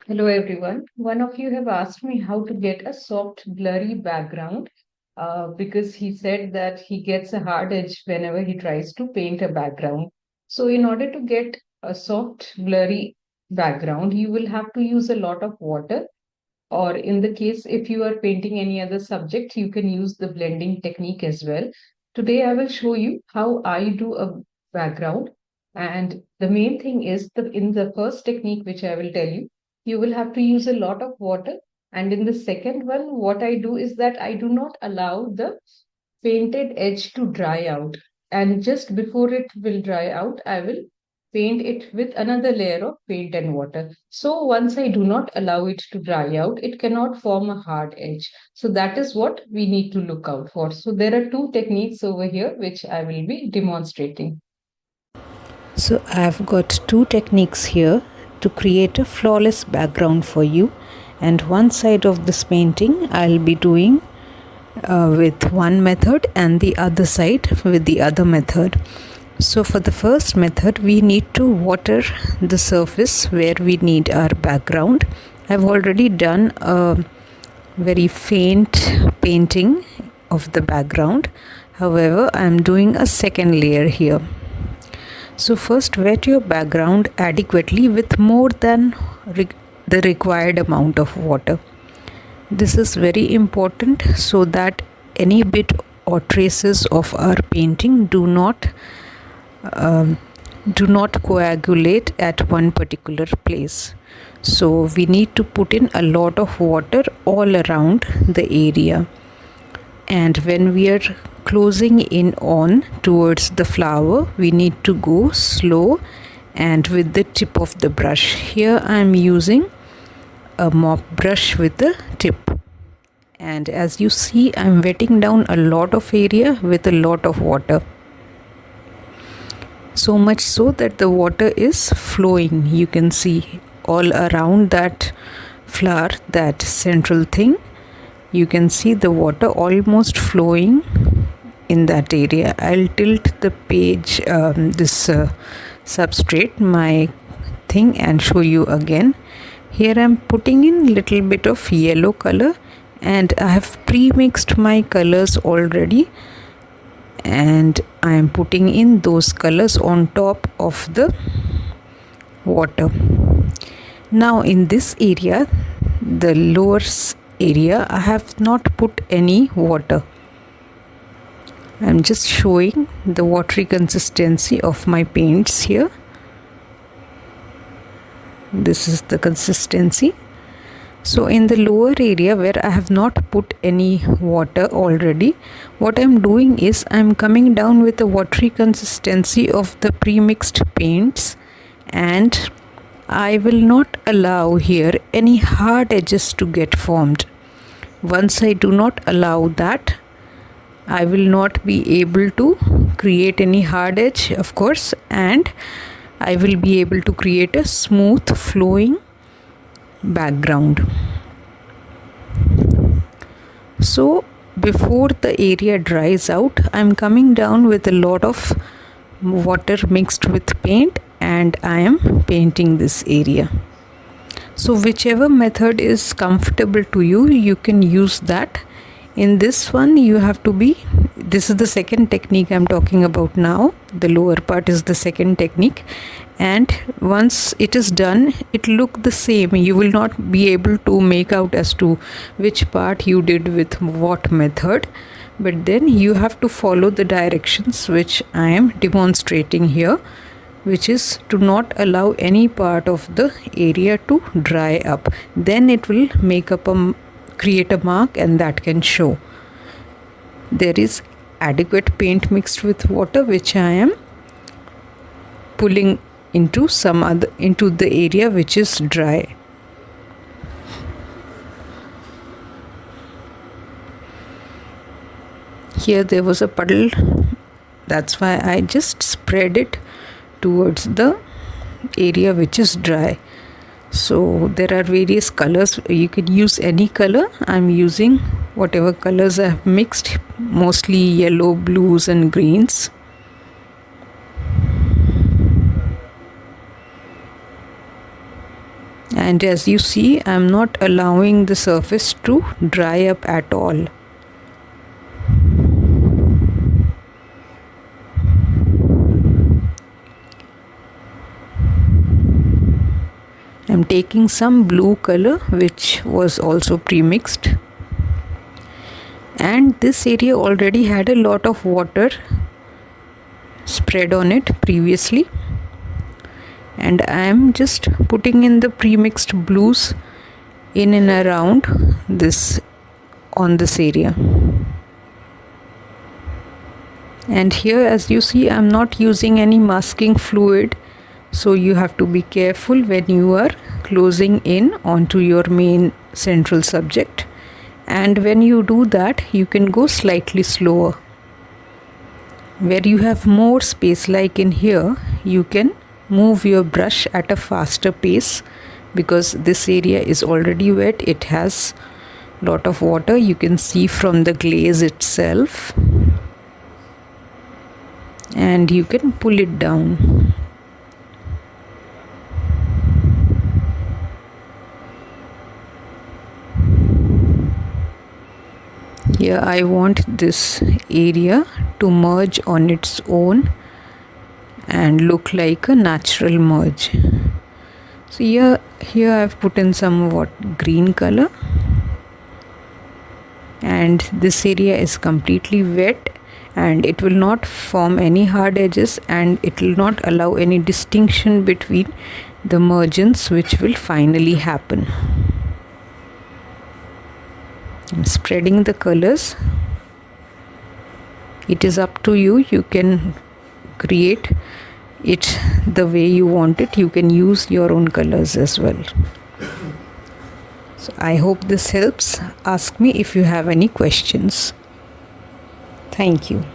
Hello everyone. One of you have asked me how to get a soft blurry background because he said that he gets a hard edge whenever he tries to paint a background. So in order to get a soft blurry background, you will have to use a lot of water, or in the case if you are painting any other subject, you can use the blending technique as well. Today I will show you how I do a background, and the main thing is that in the first technique which I will tell you will have to use a lot of water, and in the second one what I do is that I do not allow the painted edge to dry out, and just before it will dry out I will paint it with another layer of paint and water. So once I do not allow it to dry out, it cannot form a hard edge. So that is what we need to look out for. So there are two techniques over here which I will be demonstrating. So I've got two techniques here to create a flawless background for you, and one side of this painting I'll be doing with one method and the other side with the other method. So for the first method we need to water the surface where we need our background. I've already done a very faint painting of the background. However, I'm doing a second layer here. So first wet your background adequately with more than the required amount of water. This is very important so that any bit or traces of our painting do not coagulate at one particular place. So we need to put in a lot of water all around the area. And when we are closing in on towards the flower, we need to go slow and with the tip of the brush. Here I am using a mop brush with the tip, and as you see I am wetting down a lot of area with a lot of water, so much so that the water is flowing. You can see all around that flower, that central thing, you can see the water almost flowing in that area. I'll tilt the page, this substrate, my thing, and show you again. Here I'm putting in little bit of yellow color, and I have pre-mixed my colors already, and I am putting in those colors on top of the water. Now in this area, the lower area, I have not put any water. I'm just showing the watery consistency of my paints here. This is the consistency. So in the lower area where I have not put any water already, what I'm doing is I'm coming down with the watery consistency of the pre-mixed paints, and I will not allow here any hard edges to get formed. Once I do not allow that, I will not be able to create any hard edge, of course, and I will be able to create a smooth flowing background. So before the area dries out, I'm coming down with a lot of water mixed with paint, and I am painting this area. So whichever method is comfortable to you, you can use that. In this one you have to be, this is the second technique I'm talking about now. The lower part is the second technique, and once it is done, it look the same. You will not be able to make out as to which part you did with what method, but then you have to follow the directions which I am demonstrating here, which is to not allow any part of the area to dry up. Then it will make up create a mark, and that can show. There is adequate paint mixed with water which I am pulling into the area which is dry. Here there was a puddle, that's why I just spread it towards the area which is dry. So there are various colors, you can use any color. I'm using whatever colors I have mixed, mostly yellow, blues and greens. And as you see, I'm not allowing the surface to dry up at all. I'm taking some blue color which was also pre-mixed, and this area already had a lot of water spread on it previously, and I am just putting in the pre-mixed blues in and around this on this area. And here, as you see, I'm not using any masking fluid, so you have to be careful when you are closing in onto your main central subject, and when you do that you can go slightly slower. Where you have more space, like in here, you can move your brush at a faster pace because this area is already wet. It has lot of water, you can see from the glaze itself, and you can pull it down. Here I want this area to merge on its own and look like a natural merge. So here I've put in some green color, and this area is completely wet and it will not form any hard edges, and it will not allow any distinction between the mergence which will finally happen. I'm spreading the colors. It is up to you. You can create it the way you want it. You can use your own colors as well. So I hope this helps. Ask me if you have any questions. Thank you.